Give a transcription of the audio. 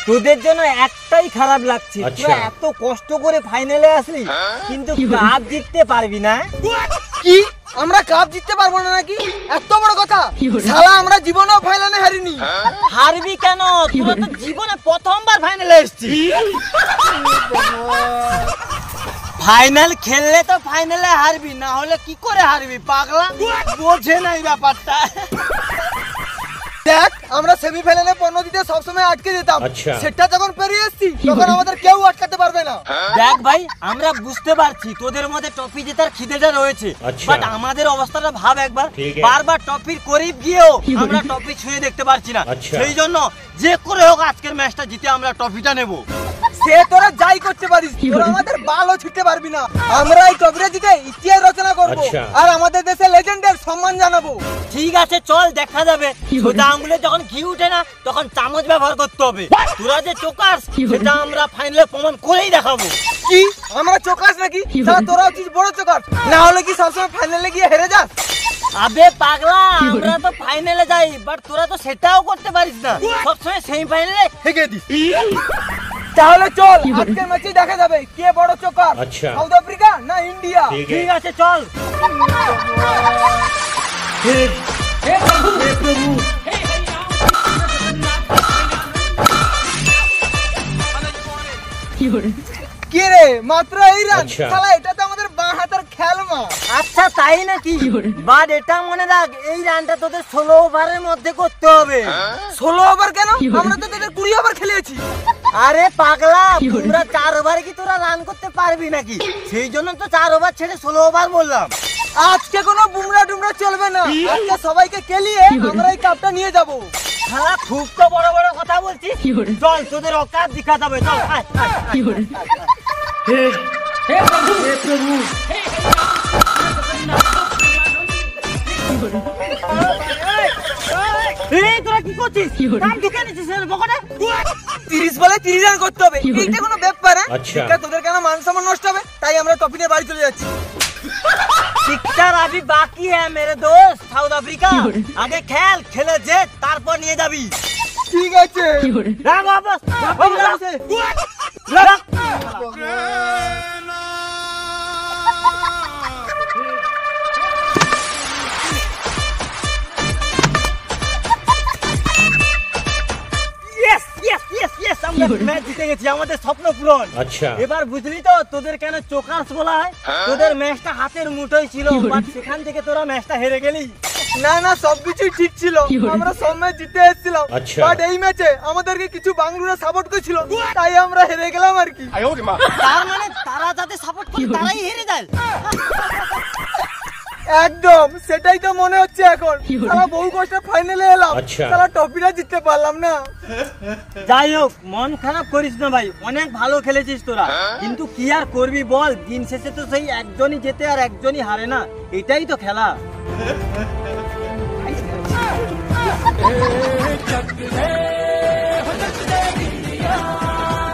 তোদের জন্য একটাই খারাপ লাগছে, তুই এত কষ্ট করে ফাইনালে আসলি কিন্তু কাপ জিততে পারবি না। কি আমরা কাপ জিততে পারবো না নাকি? এত বড় কথা! শালা আমরা জীবনেও ফাইনালে হারিনি। হারবি কেন? তোরা তো জীবনে প্রথমবার ফাইনালে এসেছিস। ফাইনাল খেললে তো ফাইনালে হারবি, না হলে কি করে হারবি পাগলা? বোঝে না এই ব্যাপারটা। দেখ আমরা সেমিফাইনালে পণ্যদিতে সবসময় আটকে যেতাম, সেটা যখন পেরিয়ে এসেছি তখন আমাদের কেউ আটকাতে পারবে না। দেখ ভাই আমরা বুঝতে পারছি তোদের মধ্যে ট্রফি জেতার খিদেটা রয়েছে, বাট আমাদের অবস্থাটা ভাব একবার, বারবার ট্রফির করিব গিয়েও আমরা ট্রফি ছুঁয়ে দেখতে পারছি না। সেই জন্য যে করে হোক আজকের ম্যাচটা জিতে আমরা ট্রফিটা নেব। সে তোরা যাই করতে পারিস, তোরা আমাদের বালও ছিটতে পারবি না। আমরা এই ট্রফিটা জিতে ইতিহাস রচনা করব আর আমাদের দেশের লেজেন্ডের সম্মান জানাবো। ঠিক আছে চল দেখা যাবে। সোজা আঙ্গুলে যখন ঘি উঠে না তখন চামচ ব্যবহার করতে হবে। তোরা যে চোকাস সেটা আমরা ফাইনালে প্রমাণ করেই দেখাবো। কি আমরা চোকাস নাকি? তোরা হচ্ছিস বড় চোকাস, না হলে কি সবসময় ফাইনালে গিয়ে হেরে যাস? আবে পাগলা আমরা তো ফাইনালে যাই, বাট তোরা তো সেটাও করতে পারিস না, সবসময় সেমিফাইনালে হেগে দিস। তাহলে চল আজকের ম্যাচে দেখা যাবে কে বড় চোকার, সাউথ আফ্রিকা না ইন্ডিয়া। ঠিক আছে চল। হে প্রভু হে প্রভু কি রে মাত্র এই রান? শালা এটা তো আমাদের বাঁ হাতের খেলমা। আচ্ছা তাই নাকি? বাট এটা মনে রাখ এই রানটা তোদের 16 ওভারের মধ্যে করতে হবে। 16 ওভার কেন? আমরা তো তোদের 20 ওভার খেলেছি। আরে পাগলা তোরা 4 ওভারে কি তোরা রান করতে পারবি নাকি? সেই জন্য তো 4 ওভার ছেড়ে 16 ওভার বললাম। আজকে কোনো বুমরা ডুমরা চলবে না, আজকে সবাইকে খেলিয়ে আমরা এই কাপটা নিয়ে যাব। শালা খুব তো বড় বড় কথা বলছিস, চল তোদের অকাত দেখা যাবে। চল হে প্রভু হে প্রভু এই তোরা কি করছিস? কাম ঢুকে নিছিস বকনে। 30 বলে 30 রান করতে হবে, এইটা কোনো ব্যাপার? এটা তোদের কেন মান সম্মান নষ্ট হবে? তাই আমরা টপি নিয়ে বাড়ি চলে যাচ্ছি। पिक्चर अभी बाकी है मेरे दोस्त। साउथ अफ्रीका आगे खेल खेले जे तारपर নিয়ে যাবি। ঠিক আছে রাখ वापस ম্যাচ জিতে গেছি, আমাদের স্বপ্ন পূরণ। এবার বুঝলি তো তোদের কেন চোকাস বলা হয়? তোদের ম্যাচটা হাতের মুঠোয় ছিল, বাট সেখান থেকে তোরা ম্যাচটা হেরে গেলি। না না সবকিছু ঠিক ছিল, আমরা সব ম্যাচ জিতে এসেছিলাম, বাট এই ম্যাচে আমাদেরকে কিছু বাংলুরা সাপোর্ট করেছিল তাই আমরা হেরে গেলাম আর কি। তার মানে তারা যাদের সাপোর্ট করে তারাই হেরে যায়? একদম সেটাই তো মনে হচ্ছে এখন। সারা বহু কষ্টে ফাইনালে এলাম, সারা ট্রফিটা জিততে পারলাম না। যাই হোক মন খারাপ করিস না ভাই, অনেক ভালো খেলেছিস তোরা, কিন্তু কি আর করবি বল, দিন শেষে তো সেই একজনই জেতে আর একজনই হারে না, এটাই তো খেলা।